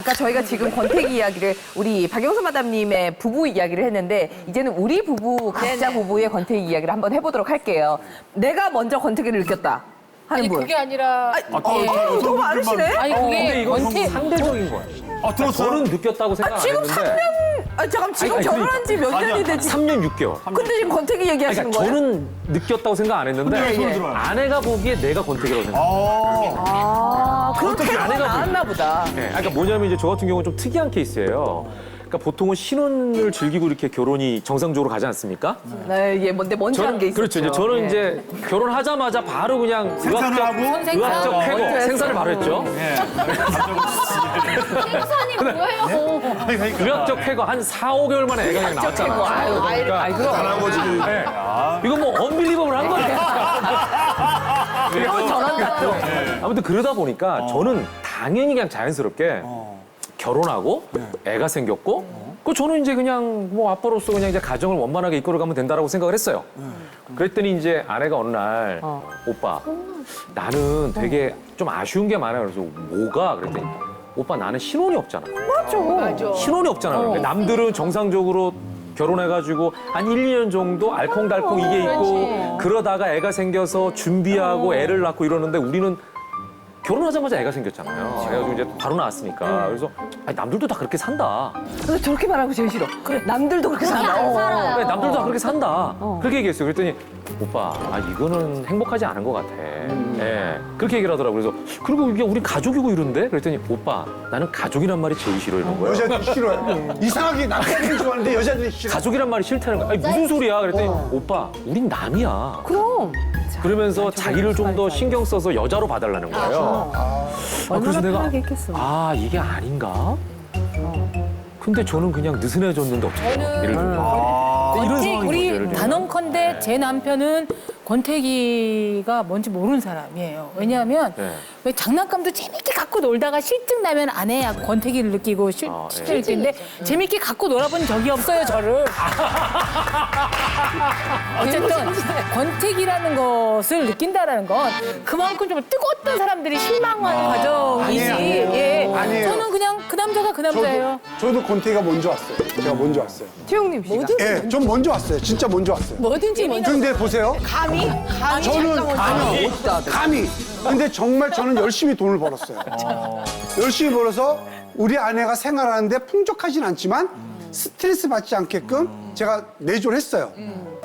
아까 저희가 지금 권태기 이야기를 우리 박영선 마담님의 부부 이야기를 했는데 이제는 우리 부부 각자 부부의 권태기 이야기를 한번 해보도록 할게요. 내가 먼저 권태기를 느꼈다 하는 아니 분. 그게 아니라 너무 많으시네. 아니 근데 그게 이건 권태 상대적인 거야. 저는 느꼈다고 생각 안 지금 했는데. 3년, 잠깐 지금 아니, 결혼한 지 몇 년이 됐지? 3년 6개월. 근데 지금 권태기 얘기하시는 그러니까 거예요? 저는 느꼈다고 생각 안 했는데 예, 예. 아내가 보기에 내가 권태기라고 생각. 그런 어떻게 태도가 아내가 나왔나 보다. 네, 그러니까 뭐냐면 이제 저 같은 경우는 좀 특이한 케이스예요. 그러니까 보통은 신혼을 즐기고 이렇게 결혼이 정상적으로 가지 않습니까? 네, 예, 뭔데 먼저 한 게 있었죠. 그렇죠. 이제 저는 예. 이제 결혼하자마자 바로 그냥 생산을 하고? 의학적 쾌거, 먼저 생산을 바로 했죠. 생산이 뭐예요? 의학적 쾌거 한 4, 5개월 만에 애가 그냥 나왔잖아요. 아유, 그럼. 잘한 거지. 네. 이거 뭐 언빌리버블한 거예요. 전환 또. 아무튼 그러다 보니까 저는 당연히 그냥 자연스럽게 결혼하고 애가 생겼고 그 저는 이제 그냥 뭐 아빠로서 그냥 이제 가정을 원만하게 이끌어가면 된다라고 생각을 했어요. 그랬더니 이제 아내가 어느 날 오빠 나는 되게 좀 아쉬운 게 많아요. 그래서 뭐가 그랬더니 오빠 나는 신혼이 없잖아. 맞아. 신혼이 없잖아. 그러니까 남들은 정상적으로 결혼해가지고 한 1, 2년 정도 알콩달콩 이게 있고 그러다가 애가 생겨서 준비하고 애를 낳고 이러는데 우리는 결혼하자마자 애가 생겼잖아요. 그래가지고 이제 바로 나왔으니까. 그래서 아니, 남들도 다 그렇게 산다. 근데 저렇게 말하고 제일 싫어. 그래, 남들도 그렇게 산다. 안 살아요. 그래, 남들도 다 그렇게 산다. 그렇게 얘기했어요. 그랬더니 오빠, 이거는 행복하지 않은 것 같아. 예, 그렇게 얘기를 하더라고요. 그래서 그리고 이게 우리 가족이고 이런데? 그랬더니 오빠, 나는 가족이란 말이 제일 싫어 이런 거예요. 여자들이 싫어요. 이상하게 남자들이 좋아하는데 여자들이 싫어. 가족이란 말이 싫다는 거야. 아니, 무슨 소리야? 그랬더니 오빠, 우린 남이야. 그럼. 그러면서 자기를 좀 더 신경 써서 여자로 봐달라는 거예요. 그래서 내가 편하게 했겠어. 이게 아닌가? 근데 저는 그냥 느슨해졌는데 어떡해요? 예를 들면. 이런 권태 상황인 거죠, 우리 예를 들면. 단언컨대 제 남편은 권태기가 뭔지 모르는 사람이에요. 왜냐하면 네. 왜 장난감도 재밌게 갖고 놀다가 실증 나면 아내야 권태기를 느끼고 실증일 텐데 재밌게 갖고 놀아본 적이 없어요, 저를. 어쨌든 권태기라는 것을 느낀다라는 건 그만큼 좀 뜨거웠던 사람들이 실망한 과정이지. 아니에요. 예. 아니에요. 저는 그냥 그 남자가 그 남자예요. 저도 권태기가 먼저 왔어요. 제가 먼저 왔어요. 태용님 씨가. 예, 좀 먼저 왔어요. 진짜 먼저 왔어요. 뭐든지 먼저. 근데 보세요. 감히. 근데 정말 저는 열심히 돈을 벌었어요. 열심히 벌어서 우리 아내가 생활하는데 풍족하진 않지만 스트레스 받지 않게끔 제가 내조를 했어요.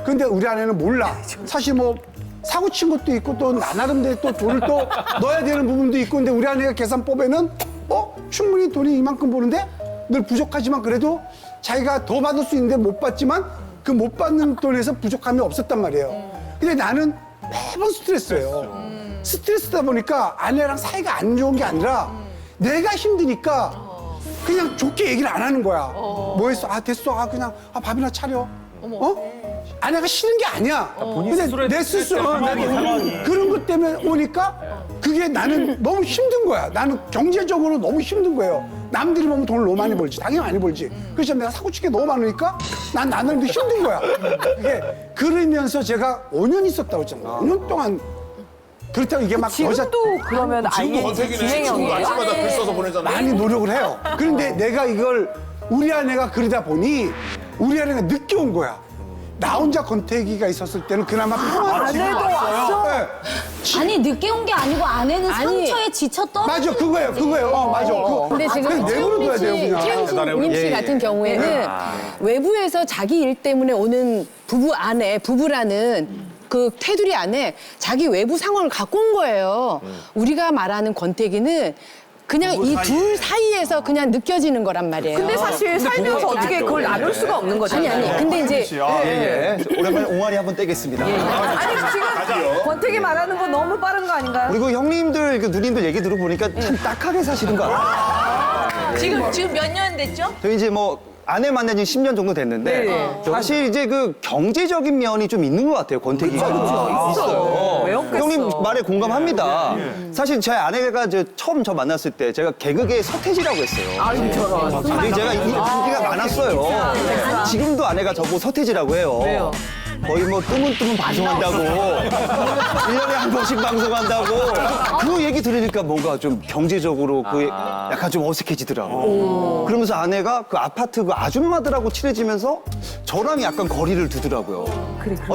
근데 우리 아내는 몰라. 사실 뭐 사고 친 것도 있고 또 나 나름대로 또 돈을 또 넣어야 되는 부분도 있고 근데 우리 아내가 계산 뽑으면 충분히 돈이 이만큼 버는데 늘 부족하지만 그래도 자기가 더 받을 수 있는데 못 받지만 그 못 받는 돈에서 부족함이 없었단 말이에요. 근데 나는 매번 스트레스예요. 스트레스다 보니까 아내랑 사이가 안 좋은 게 아니라 내가 힘드니까 그냥 좋게 얘기를 안 하는 거야. 뭐 했어? 됐어. 그냥 밥이나 차려. 아내가 싫은 게 아니야. 근데 스스로의 내 스스로 그런 것 때문에 오니까 그게 나는 너무 힘든 거야. 나는 경제적으로 너무 힘든 거예요. 남들이 보면 돈을 너무 많이 벌지. 당연히 많이 벌지. 그래서 내가 사고 치게 너무 많으니까 난 나름대로 힘든 거야. 그게 그러면서 제가 5년 있었다고 했잖아요. 5년 동안 그렇다고 이게 막 지금도 그러면 ING 진행형이에요? 아침마다 글 써서 보내잖아. 많이 노력을 해요. 그런데 내가 이걸 우리 아내가 그러다 보니 우리 아내가 늦게 온 거야. 나 혼자 권태기가 있었을 때는 그나마 평화를 아내도 왔어? 네. 아니 늦게 온 게 아니고 아내는 상처에 지쳐 떠. 맞아, 그거예요. 맞아. 근데 지금 내버려둬야 돼요, 그냥. 최웅님 씨 같은 경우에는 외부에서 자기 일 때문에 오는 부부라는 그 테두리 안에 자기 외부 상황을 갖고 온 거예요. 우리가 말하는 권태기는 그냥 이 둘 사이에서 그냥 느껴지는 거란 말이에요. 근데 사실 살면서 어떻게 그걸 나눌 수가 없는 거잖아요. 아니 근데 이제 오랜만에 옹알이 한번 떼겠습니다. 아니 지금 권태기 말하는 거 너무 빠른 거 아닌가요? 그리고 형님들, 누님들 얘기 들어보니까 참 딱하게 사시는 거 알아요? 지금 몇 년 됐죠? 저희 이제 뭐 아내 만난 지 10년 정도 됐는데 사실 이제 그 경제적인 면이 좀 있는 것 같아요, 권태기가. 있어요. 왜 없겠어. 형님 말에 공감합니다. 사실 제 아내가 처음 저 만났을 때 제가 개그계의 서태지라고 했어요. 아유 저런. 제가 인기가 많았어요. 지금도 아내가 저보고 서태지라고 해요. 왜요? 거의 뭐 뜨문뜨문 방송한다고 1년에 한 번씩 방송한다고 그 얘기 들으니까 뭔가 좀 경제적으로 그 약간 좀 어색해지더라고요. 그러면서 아내가 그 아파트 그 아줌마들하고 친해지면서 저랑 약간 거리를 두더라고요.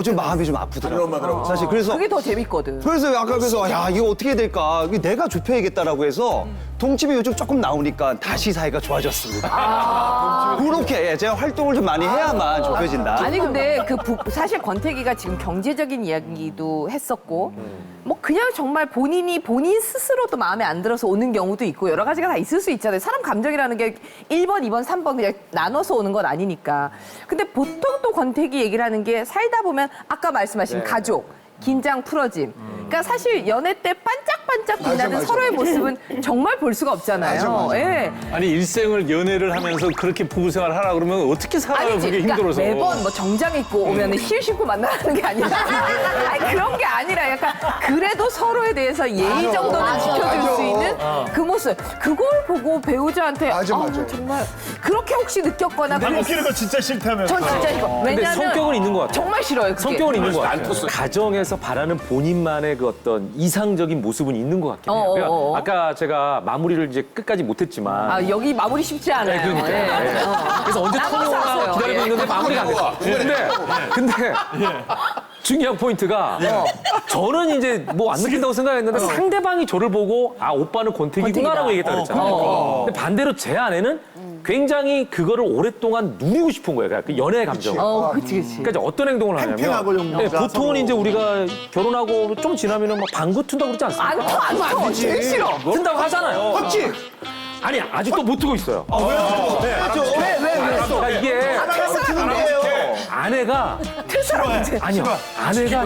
좀 마음이 좀 아프더라고요. 사실 그래서 그게 더 재밌거든. 그래서 약간 그래서 야 이거 어떻게 해야 될까 이거 내가 좁혀야겠다라고 해서 동치미 요즘 조금 나오니까 다시 사이가 좋아졌습니다. 그렇게 제가 활동을 좀 많이 해야만 좁혀진다. 아니 근데 사실 권태기가 지금 경제적인 이야기도 했었고 뭐 그냥 정말 본인 스스로도 마음에 안 들어서 오는 경우도 있고 여러 가지가 다 있을 수 있잖아요. 사람 감정이라는 게 1번, 2번, 3번 그냥 나눠서 오는 건 아니니까. 근데 보통 또 권태기 얘기를 하는 게 살다 보면 아까 말씀하신 가족, 긴장 풀어짐. 그러니까 사실 연애 때 반짝반짝 빛나는 맞아. 서로의 모습은 정말 볼 수가 없잖아요. 맞아. 예. 아니 일생을 연애를 하면서 그렇게 부부 생활을 하라 그러면 어떻게 살아요? 아니지. 그게 힘들어서. 그러니까 매번 뭐 정장 입고 오면 힐 신고 만나는 게 아니라 아니, 그런 게 아니라 약간 그래도 서로에 대해서 예의 정도는 지켜줄 수 있는 그 모습. 그걸 보고 배우자한테 맞아, 아우, 맞아. 정말 그렇게 혹시 느꼈거나 밥 먹기는 거 진짜 싫다면. 전 진짜 이거 근데 왜냐면 성격은 있는 것 같아요. 정말 싫어요. 그게. 성격은 있는 것 같아요. 가정에서 바라는 본인만의 그 어떤 이상적인 모습은 있는 것 같긴 해요. 그러니까 아까 제가 마무리를 이제 끝까지 못했지만 아, 여기 마무리 쉽지 않아요. 네, 그러니까요. 네. 네. 그래서 언제 턴이 나눠서 오나 하세요. 기다리고 예. 있는데 마무리가 안 됐어. 근데 중요한 포인트가 저는 이제 뭐 안 느낀다고 생각했는데 상대방이 저를 보고 아 오빠는 권태기구나라고 얘기했다 그랬잖아요. 근데 반대로 제 아내는 굉장히 그거를 오랫동안 누리고 싶은 거예요. 그러니까 그 연애 감정. 그치. 그러니까 이제 어떤 행동을 하냐면 캠핑하고 좀 네, 가서 보통은 이제 우리가 결혼하고 좀 지나면은 막 방구 튼다고 그러지 않습니까? 안 터. 제일 싫어. 튼다고 하잖아요. 헛지? 아니 아직도 못 트고 있어요. 그러니까 이게 아내가 아니요 아내가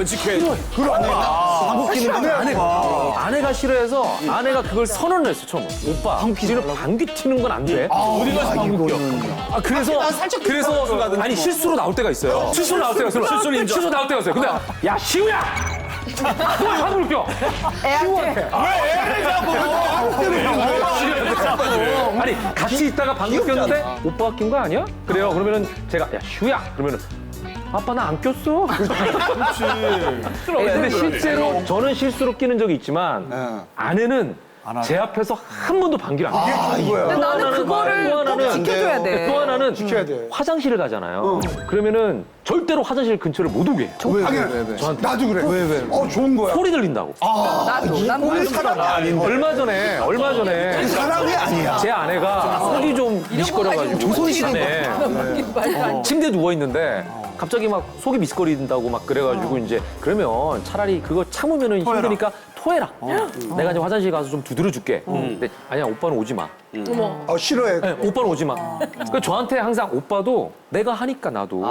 싫어해. 아내가 싫어해서 아내가 그걸 선언을 했어 처음. 오빠 우리는 방귀 튀는 건 안 돼. 어디 가서 방귀 껴? 그래서 아니 실수로 나올 때가 있어요. 실수로 나올 때가 있어요. 실수로 나올 때가 있어요. 근데 야 시우야 너 왜 방귀를 껴? 애한테. 아니 같이 있다가 방귀 꼈는데 오빠가 낀 거 아니야? 그래요. 그러면은 제가 야 슈야 그러면은 아빠 나 안 꼈어. 근데 실제로 저는 실수로 끼는 적이 있지만 아내는 제 앞에서 한 번도 방귀를 안 껴요. 근데 나는 그거를 꼭 지켜줘야 돼. 또 하나는 지켜야 돼. 화장실을 가잖아요. 그러면은 절대로 화장실 근처를 못 오게 해요. 당연히. 나도 그래. 왜? 좋은 거야. 소리 들린다고. 나도. 난 우리 사람이 아닌데. 얼마 전에 사람이 아니야. 제 아내가 속이 좀 미식거려가지고 밤에 침대에 누워 있는데 갑자기 막 속이 미식거린다고 막 그래가지고 이제 그러면 차라리 그거 참으면은 힘드니까 토해라. 내가 이제 화장실 가서 좀 두드려 줄게. 근데 아니야 오빠는 오지 마. 싫어해. 네, 오빠는 오지 마. 그러니까 저한테 항상 오빠도 내가 하니까 나도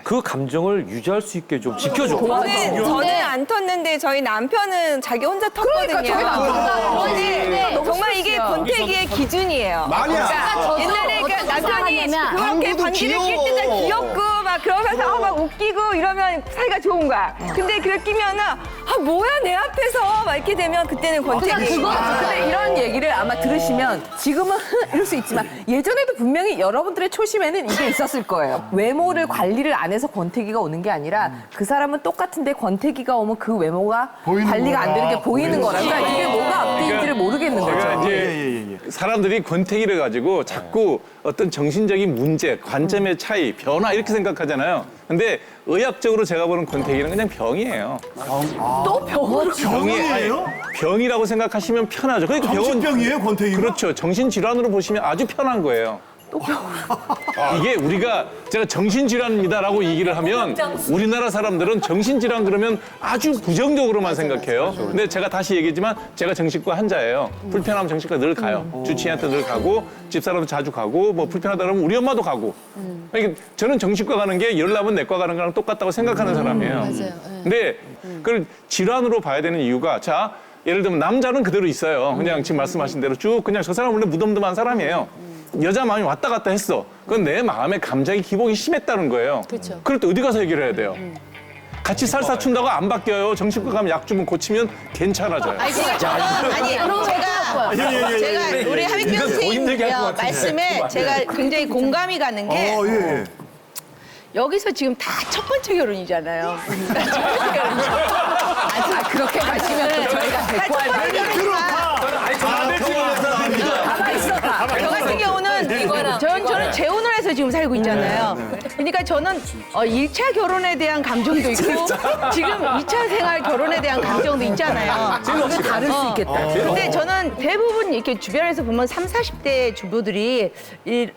그 감정을 유지할 수 있게 좀 지켜줘. 저는 안 텄는데 저희 남편은 자기 혼자 텄거든요. 저희 남편도 근데 정말 이게 권태기의 기준이에요. 아니야. 그러니까 옛날에 그러니까 남편이 그렇게 방귀를 낄 때도 귀엽고 막 그러면서 막 웃기고 이러면 사이가 좋은 거야. 근데 그걸 끼면은 아 뭐야 내 앞에서 막 이렇게 되면 그때는 권태기. 근데 이런 얘기를 아마 들으시면 지금은 이럴 수 있지만 예전에도 분명히 여러분들의 초심에는 이게 있었을 거예요. 외모를 관리를 안 해서 권태기가 오는 게 아니라 그 사람은 똑같은데 권태기가 오면 그 외모가 관리가 안 되는 게 보이는 거라. 그러니까 이게 뭐가 앞뒤인지를 모르겠는 제가 거죠. 이제 사람들이 권태기를 가지고 자꾸 어떤 정신적인 문제, 관점의 차이, 변화 이렇게 생각하잖아요. 근데 의학적으로 제가 보는 권태기는 그냥 병이에요. 또 병으로 병이에요? 병이라고 생각하시면 편하죠. 그러니까 정신병이에요, 권태기가? 그렇죠. 정신질환으로 보시면 아주 편한 거예요. 이게 우리가 제가 정신질환입니다라고 얘기를 하면 우리나라 사람들은 정신질환 그러면 아주 부정적으로만 생각해요. 근데 제가 다시 얘기했지만 제가 정신과 환자예요. 불편하면 정신과 늘 가요. 주치의한테 늘 가고 집사람도 자주 가고 뭐 불편하다 그러면 우리 엄마도 가고. 그러니까 저는 정신과 가는 게 열나면 내과 가는 거랑 똑같다고 생각하는 사람이에요. 맞아요. 근데 그걸 질환으로 봐야 되는 이유가 자 예를 들면 남자는 그대로 있어요. 그냥 지금 말씀하신 대로 쭉 그냥 저 사람 원래 무덤덤한 사람이에요. 여자 마음이 왔다 갔다 했어. 그건 내 마음의 감정의 기복이 심했다는 거예요. 그렇죠. 그럴 때 어디 가서 해결해야 돼요? 같이 살사 춘다고 안 바뀌어요. 정신과 가면 약 주면 고치면 괜찮아져요. 제가 우리 하백경 이건 더 힘들게 할것 선생님 같은데. 말씀에 제가 굉장히 공감이 가는 게 예. 여기서 지금 다 첫 번째 결혼이잖아요. 그렇게 가시면 또 저희가 데리고 할 가만히 있어. 저 같은 경우는 저는 재혼을 해서 지금 살고 있잖아요. 그러니까 저는 1차 결혼에 대한 감정도 있고 지금 2차 생활 결혼에 대한 감정도 있잖아요. 근데 다를 수 있겠다. 근데 저는 대부분 이렇게 주변에서 보면 30, 40대 주부들이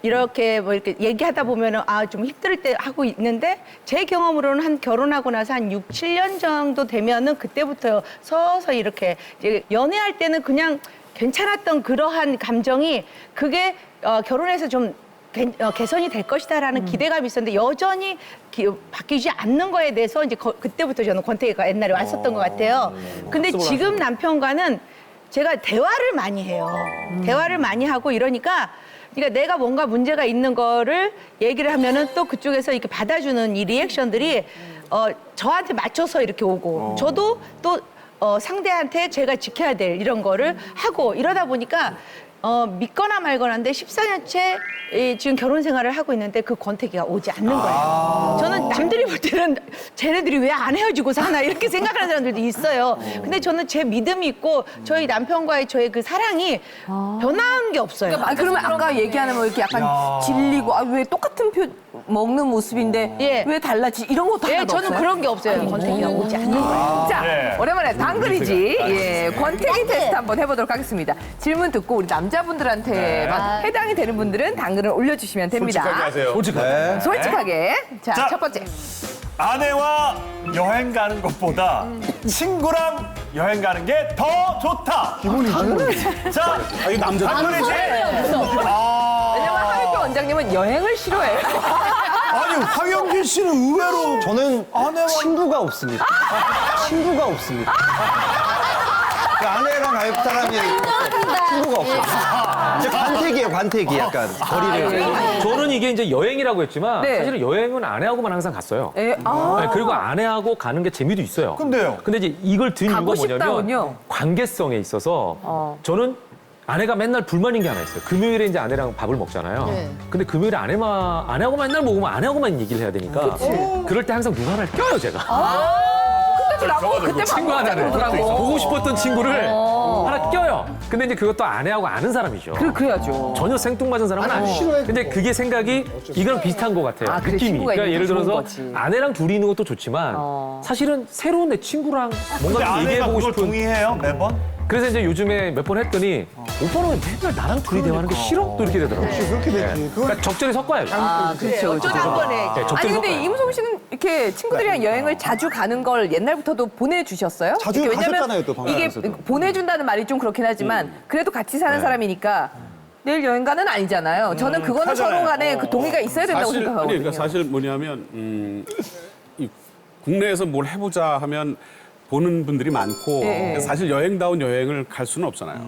이렇게 뭐 이렇게 얘기하다 보면은 좀 힘들 때 하고 있는데 제 경험으로는 한 결혼하고 나서 한 6, 7년 정도 되면은 그때부터 서서히 이렇게 이제 연애할 때는 그냥 괜찮았던 그러한 감정이 그게 결혼해서 좀 개선이 될 것이다라는 기대감이 있었는데 여전히 바뀌지 않는 거에 대해서 이제 그때부터 저는 권태기가 옛날에 왔었던 것 같아요. 근데 지금 남편과는 제가 대화를 많이 해요. 대화를 많이 하고 이러니까 그러니까 내가 뭔가 문제가 있는 거를 얘기를 하면은 또 그쪽에서 이렇게 받아주는 이 리액션들이 저한테 맞춰서 이렇게 오고 저도 또 상대한테 제가 지켜야 될 이런 거를 하고 이러다 보니까 믿거나 말거나인데 14년째 지금 결혼 생활을 하고 있는데 그 권태기가 오지 않는 거예요. 저는 남들이 볼 때는 쟤네들이 왜 안 헤어지고 사나 이렇게 생각하는 사람들도 있어요. 근데 저는 제 믿음이 있고 저희 남편과의 저의 그 사랑이 변한 게 없어요. 그러면 아까 얘기하는 뭐 이렇게 약간 질리고 왜 똑같은 먹는 모습인데 왜 달라지 이런 것도 하나도 저는 없어요? 그런 게 없어요. 권태기가 오지 않는 거예요. 자, 오랜만에 당근이지. 권태기 테스트 한번 해보도록 하겠습니다. 질문 듣고 우리 남자분들한테만 해당이 되는 분들은 당근을 올려주시면 됩니다. 솔직하게 하세요. 솔직하게. 솔직하게. 자, 자. 첫 번째. 아내와 여행 가는 것보다 친구랑 여행 가는 게 더 좋다. 기본이지. 자, 이거 남자 당근이지. 왜냐면 하윤규 원장님은 여행을 싫어해요. 아니 황영진 씨는 의외로 저는 친구가 없습니다. 친구가 없습니다. 그 아내랑 갈 사람이 친구가 없어요. 이제 관택이에요, 관택이 약간 거리를. 저는 이게 이제 여행이라고 했지만 네. 사실은 여행은 아내하고만 항상 갔어요. 네, 그리고 아내하고 가는 게 재미도 있어요. 근데요? 근데 이제 이걸 든 이유가 가고 뭐냐면 싶다군요. 관계성에 있어서 저는 아내가 맨날 불만인 게 하나 있어요. 금요일에 이제 아내랑 밥을 먹잖아요. 근데 금요일에 아내하고 맨날 먹으면 아내하고만 얘기를 해야 되니까 그럴 때 항상 누가 하나를 껴요, 제가. 그때도 나보고 그때 친구 하나를 그러더라고. 보고 싶었던 친구를 하나 껴요. 근데 이제 그것도 아내하고 아는 사람이죠. 그래야죠. 전혀 생뚱맞은 사람은 아니에요. 근데 그게 생각이 이거랑 비슷한 것 같아요. 그래, 느낌이. 친구가 그러니까 있는 예를 게 좋은 들어서 거지. 아내랑 둘이 있는 것도 좋지만 사실은 새로운 내 친구랑 근데 뭔가 좀 아내가 얘기해보고 그걸 싶은. 동의해요 매번? 그래서 이제 요즘에 몇 번 했더니 오빠는 왜 맨날 나랑 둘이 대화하는 게 싫어? 또 이렇게 되더라고요. 그렇게 되지. 그건 그러니까 적절히 섞어야죠. 그렇죠. 어쩌다 한 번에. 네, 아니 적절히 근데 섞어요. 임송 씨는 이렇게 친구들이랑 여행을 자주 가는 걸 옛날부터도 보내주셨어요? 자주 이렇게 왜냐면 가셨잖아요, 또 이게 방송에서도. 보내준다는 말이 좀 그렇긴 하지만 그래도 같이 사는 사람이니까 내일 여행 가는 아니잖아요. 저는 그거는 하잖아요. 서로 간에 그 동의가 있어야 된다고 사실, 생각하거든요. 그러니까 사실 뭐냐면 이 국내에서 뭘 해보자 하면 보는 분들이 많고 예. 사실 여행다운 여행을 갈 수는 없잖아요.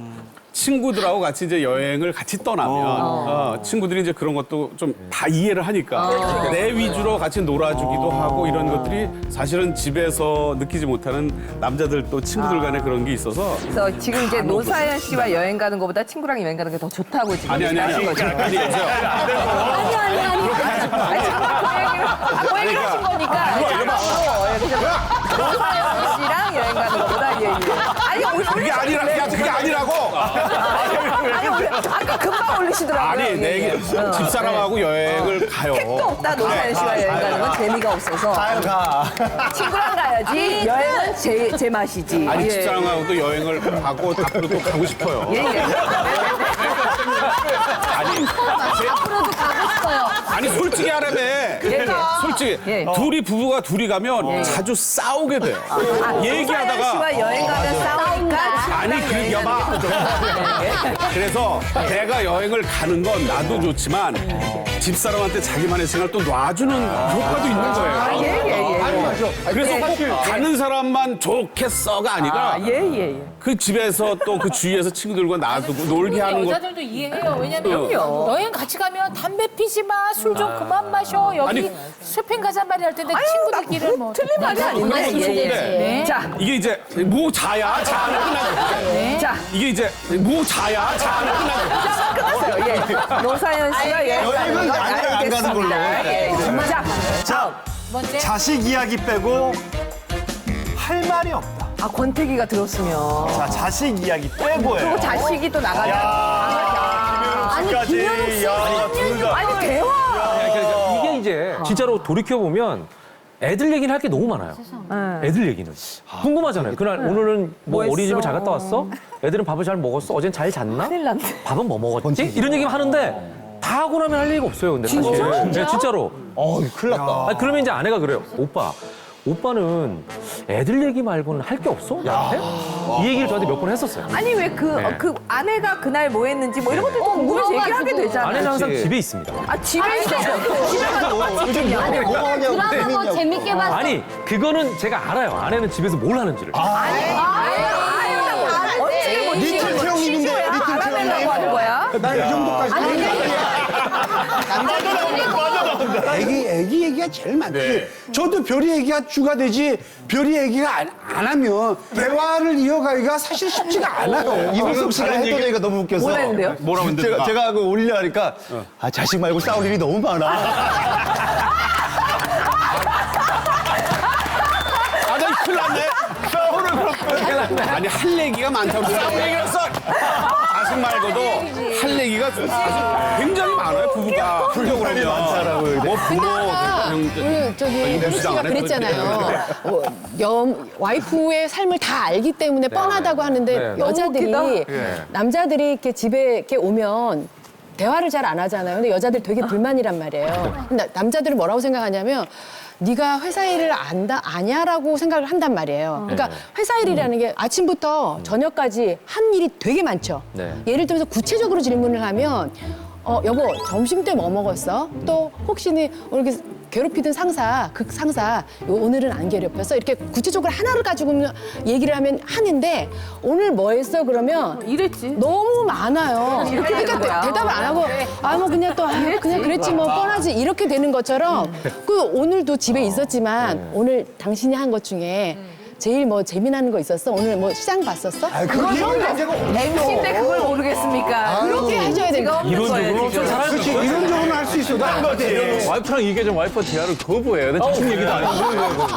친구들하고 같이 이제 여행을 같이 떠나면 친구들이 이제 그런 것도 좀 다 이해를 하니까 내 위주로 같이 놀아주기도 하고 이런 것들이 사실은 집에서 느끼지 못하는 남자들 또 친구들 간에 그런 게 있어서 그래서 지금 이제 노사연 씨와 여행 가는 것보다 친구랑 여행 가는 게 더 좋다고 지금 아니 얘기하신 거죠. 아니 보세요. 아니 잠깐 그 얘기를 하신 거니까 노사연 씨랑 여행 가는 것보다 아니 그게 아니라 야, 그게 아니라고. 아니 아까 금방 올리시더라고요. 아니 내 집사람하고 여행을 가요. 택도 없다 노사연 씨와 여행 가는 건 재미가 없어서 친구랑 가야지 여행은 제 맛이지. 아니 예. 집사람하고도 여행을 가고 앞으로 또 가고 싶어요. 예. 앞으로도 가고 싶어요. 아니 솔직히 하라며. 솔직히 예. 부부가 둘이 가면 자주 싸우게 돼요. 노사연 얘기하다가 씨와 여행 가면 싸우니까 아니 그 여봐. 그래서 내가 여행을 가는 건 나도 좋지만 집사람한테 자기만의 시간을 또 놔주는 효과도 있는 거예요. 예. 그래서 꼭 가는 사람만 좋겠어가 아니라 예. 그 집에서 또 그 주위에서 친구들과 놔두고 놀게 하는 것. 여자들도 이해해요. 왜냐면 그럼요. 여행 같이 가면 담배 피지 마, 술 좀 그만 마셔. 여기 아니, 쇼핑 가자 말이 할 텐데 친구들끼리 뭐 틀린 말이 아닌데. 네. 자, 이게 이제 뭐 자야 자는 끝나고 자. 이게 이제 뭐 자야 자는 끝나고 끝났어요. 예. 노사연 씨가 여행은 아내랑 안 가는 걸로. 예. 자, 자식 이야기 빼고 할 말이 없다. 아, 권태기가 들었으면. 자, 자식 이야기 빼고예요. 그리고 자식이 또 나가냐. 아니, 김현욱 씨. 아니, 대화. 그러니까 이게 이제 진짜로 돌이켜보면 애들 얘기는 할 게 너무 많아요. 애들 얘기는. 궁금하잖아요. 그날 오늘은 뭐 뭐 어린이집을 했어? 잘 갔다 왔어? 애들은 밥을 잘 먹었어? 어젠 잘 잤나? 큰일 났네. 밥은 뭐 먹었지? 이런 얘기만 하는데 다 하고 나면 할 얘기가 없어요. 근데 사실. 네, 진짜로. 큰일 났다. 아, 그러면 이제 아내가 그래요. 오빠는 애들 얘기 말고는 할 게 없어? 나한테? 이 얘기를 저한테 몇 번 했었어요. 아니, 왜 네. 그 아내가 그날 뭐 했는지 뭐 이런 것들 궁금해서 얘기를 하게 되잖아요. 아내는 항상 집에 있습니다. 아, 집에 있어. 집에 가서 뭐가 찍히냐. 드라마 뭐 재밌게 봤어. 아니, 그거는 제가 알아요. 아내는 집에서 뭘 하는지를. 어찌 뭐 리틀 태형님인데, 리틀 알아내려고 하는 거야? 난 이 정도까지. 애기 얘기가 제일 많지. 저도 별이 얘기가 주가 되지, 별이 얘기가 안 하면 대화를 이어가기가 사실 쉽지가 않아요. 이문석 씨가 했던 얘기가 너무 웃겨서. 뭘 했는데요? 뭐라고 했는데? 제가 그 올리려 하니까 아, 자식 말고 싸울 일이 너무 많아. 아, 나 큰일 났네. 싸우는 그렇고. 아니, 할 얘기가 많다고. 싸울 얘기를 써. 자식 말고도 할 얘기가 굉장히 많아요, 부부가. 풀려고 그러면. 뭐, 부모. 우리 저기 현우 씨가 그랬잖아요. 와이프의 삶을 다 알기 때문에 뻔하다고 하는데 네. 여자들이 너무 남자들이 이렇게 집에 이렇게 오면 대화를 잘 안 하잖아요. 근데 여자들 되게 불만이란 말이에요. 근데 남자들은 뭐라고 생각하냐면 네가 회사 일을 아냐라고 생각을 한단 말이에요. 그러니까 회사 일이라는 게 아침부터 저녁까지 한 일이 되게 많죠. 네. 예를 들면서 구체적으로 질문을 하면 여보 점심 때 뭐 먹었어? 또 혹시 이렇게 괴롭히던 상사, 상사 오늘은 안 괴롭혔어? 이렇게 구체적으로 하나를 가지고 얘기를 하는데 오늘 뭐 했어? 그러면 이랬지. 너무 많아요. 이렇게 되는 그러니까 거야. 대답을 안 하고 뭐 그냥 또 그냥 그랬지 뭐 뻔하지 이렇게 되는 것처럼 그 오늘도 집에 있었지만 오늘 당신이 한 것 중에 제일 뭐 재미나는 거 있었어? 오늘 뭐 시장 봤었어? 그건 MC인데 그걸 모르겠습니까? 그렇게 해줘야 되는 거예요. 이론적으로 좀 잘하는 그렇지, 거예요. 이론적으로는 할 수 있어도 안 거지. 와이프랑 얘기하자면 와이프가 대화를 거부해요. 근데 자식 얘기도 안 해요.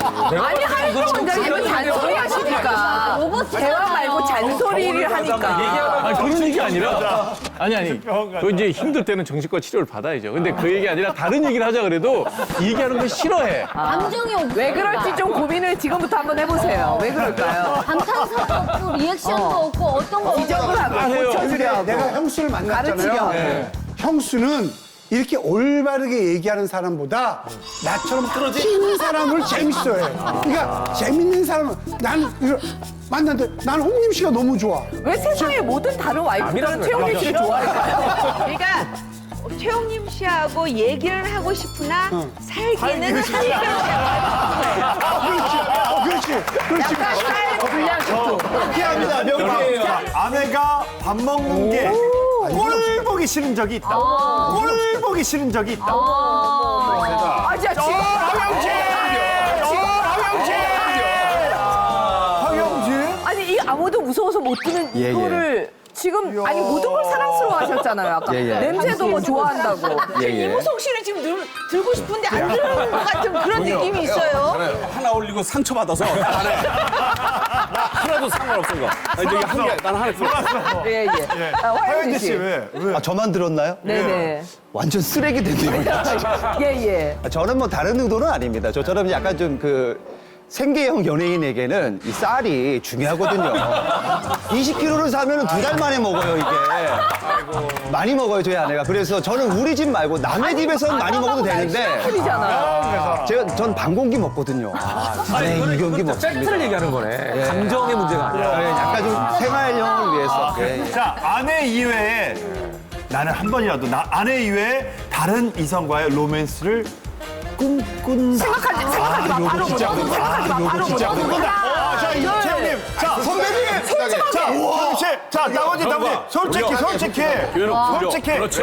아니, 하이프 원장님은 잔소리 하시니까. 대화 말고 잔소리를 하니까. 아니, 그런 얘기 아니라. 아니. 그 이제 힘들 때는 정신과 치료를 받아야죠. 근데 그 얘기 아니라 다른 얘기를 하자 그래도 얘기하는 걸 싫어해. 감정이 없어. 왜 그럴지 좀 고민을 지금부터 한번 해보세요. 왜 그럴까요? 감탄사도 없고 리액션도 없고 어떤 거 지적을 하고 해요. 고쳐주려. 내가 형수를 가르치려. 만났잖아요. 형수는 이렇게 올바르게 얘기하는 사람보다 나처럼 튀는 사람을 재밌어해요. 그러니까 재밌는 사람은 만났는데 난 홍림 씨가 너무 좋아. 왜 세상의 모든 다른 와이프들은 최영민 씨를 좋아할까요? 그러니까 최홍림 씨하고 얘기를 하고 싶으나 살기는 그렇지. 약간 스타일 불량식도. 명쾌합니다, 명쾌해요. 아내가 밥 먹는 게 꼴 보기 싫은 적이 있다. 꼴 보기 싫은 적이 있다. 아, 진짜 황영진. 아니, 이 아무도 무서워서 못 듣는 이거를 지금 아니 모든 걸 사랑스러워 하셨잖아요. 아까 냄새도 뭐 좋아한다고. 이무송 씨는 지금 들고 싶은데 안 들는 것 같은 그런 느낌이 있어요. 하나 올리고 상처받아서 하나도 상관없은 거. 저기 한 개, 난 하나 들어. 예. 황영진 화영진 씨 씨. 왜? 아, 저만 들었나요? 네네. 완전 쓰레기 됐네요. 예. 저는 뭐 다른 의도는 아닙니다. 저처럼 약간 좀 생계형 연예인에게는 이 쌀이 중요하거든요. 20kg를 사면 2달 만에 먹어요, 이게. 많이 먹어요, 저희 아내가. 그래서 저는 우리 집 말고 남의 집에서는 많이 먹어도 되는데. 전 반공기 먹거든요. 네, 이 경기 먹습니다. 팩트를 얘기하는 거네. 감정의 문제가 아니라. 네, 약간 좀 생활형을 위해서. 네. 자, 아내 이외에 나는 한 번이라도 아내 이외에 다른 이성과의 로맨스를 꿈꾼다. 생각하지 마. 바로 못 생각하지 마. 바로 못 자, 이채영님. 자, 선배님. 자, 최영 씨. 자, 나머지. 솔직히. 그렇지. 그렇지. 그렇지.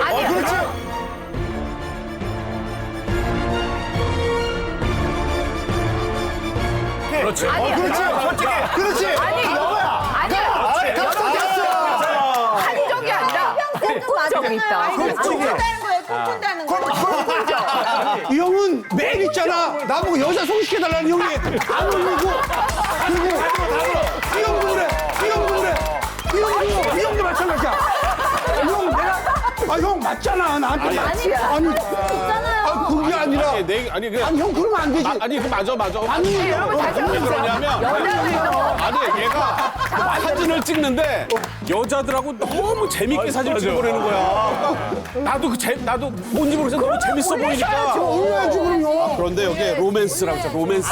그렇지. 아니야. 한 적이 아니라 재밌다. 솔직히. 꿈꾼다는 거. 이 형은 매일 있잖아. 나보고 여자 소개시켜달라는 형이 안 오고. 그리고 이 형도 그래. 이 형도 그래. 이 형도 마찬가지야. 이 형 내가 형 맞잖아. 나한테 아니 그게 아니라 아니 형 그러면 안 되지. 아니 그 맞아. 아니 여러분 다시 한번 그러냐면 아니 얘가 사진을 찍는데 여자들하고 너무 재밌게 사진을 찍어보내는 거야. 그러니까 나도 뭔지 모르겠어 너무 재밌어 보이니까. 올려야지 그럼요. 그런데 여기 로맨스라고 있죠. 로맨스.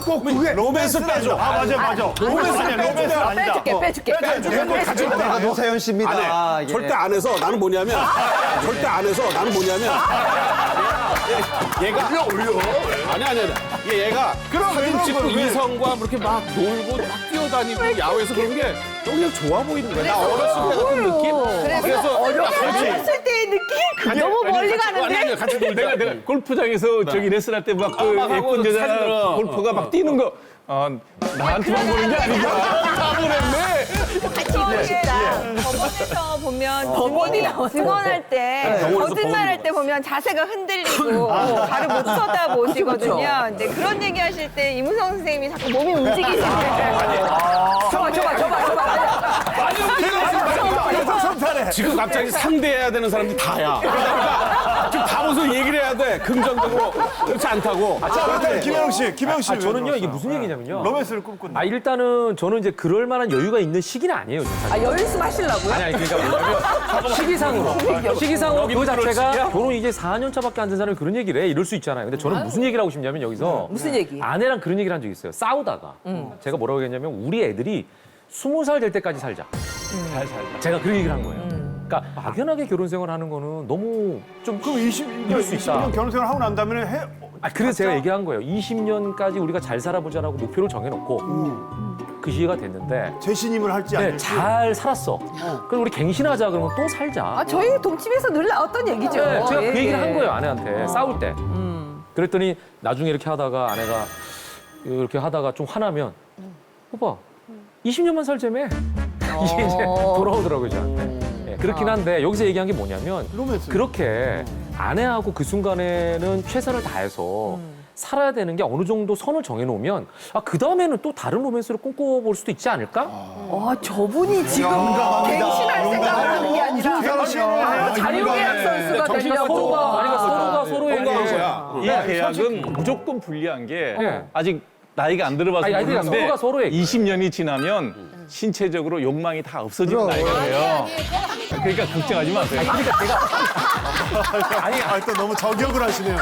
꼭 그게 로맨스 빼줘. 맞아. 로맨스 아니야. 로맨스 아니다. 빼줄게. 내가 노사연 씨입니다. 이게. 절대 안 해서 나는 뭐냐면 얘가 올려. 아니. 얘가 사진 찍고 이성과 그렇게 막 놀고 막 뛰어다니고 야외에서 그런 게 그냥 좋아 보이는 거야. 나 어렸을 때 같은 느낌. 그래서 어렸을 때의 느낌? 너무 멀리 가는데? 아니 같이 놀자. 내가 골프장에서 저기 레슨할 때 막 그 예쁜 여자 골프가 막 뛰는 거 나한테만 보는 게 아니고 다 보냈네. 법원에서 보면 증언할 때 거짓말할 때 보면 자세가 흔들리고 발을 못 쳐다보시거든요. 근데 그런 얘기하실 때 이무성 선생님이 자꾸 몸이 움직이시는데 지금 갑자기 상대해야 되는 사람들이 다야. 그러니까 지금 다 무슨 얘기를 해야 돼. 긍정적으로 그렇지 않다고. 김영 씨. 저는요 이게 무슨 얘기냐면요. 로맨스를 꿈꾼다. 일단은 저는 이제 그럴 만한 여유가 있는 시기는 아니에요. 사실. 여유 있으면 하시려고요? 아니 그러니까 뭐냐면 시기상으로 그 자체가 결혼 이제 4년 차밖에 안 된 사람이 그런 얘기를 해 이럴 수 있잖아요. 근데 저는 무슨 얘기를 하고 싶냐면 여기서 무슨 얘기? 아내랑 그런 얘기를 한 적이 있어요. 싸우다가 제가 뭐라고 했냐면 우리 애들이 20살 될 때까지 살자. 잘 살자. 제가 그런 얘기를 한 거예요. 그러니까 막연하게 결혼 생활하는 거는 너무 좀 그럼 이럴 수 있다. 20년 결혼 생활 하고 난 다음에 그래서 제가 얘기한 거예요. 20년까지 우리가 잘 살아보자라고 목표를 정해놓고 그 시기가 됐는데 재신임을 할지 안 네, 할지. 잘 살았어. 그럼 우리 갱신하자 그러면 또 살자. 저희 동침에서 늘 나왔던 얘기죠. 네, 제가 예, 그 얘기를 예. 한 거예요 아내한테 싸울 때. 그랬더니 나중에 이렇게 하다가 아내가 이렇게 하다가 좀 화나면 오빠 20년만 살자며 이게 이제 돌아오더라고요 저한테. 예, 그렇긴 한데 여기서 얘기한 게 뭐냐면 로맨스. 그렇게 아내하고 그 순간에는 최선을 다해서 살아야 되는 게 어느 정도 선을 정해놓으면 그 다음에는 또 다른 로맨스를 꿈꿔볼 수도 있지 않을까? 저분이 지금 갱신할 생각을 하는 게 아니라 자유계약 선수가 되려고 서로가 서로에게 이 계약은 무조건 불리한 게 네. 아직 나이가 안 들어봐서 아니, 모르는데 서로가 서로에게. 20년이 지나면 신체적으로 욕망이 다 없어지는 나이거예요. 그러니까 걱정하지 마세요. 또 너무 저격을 하시네요.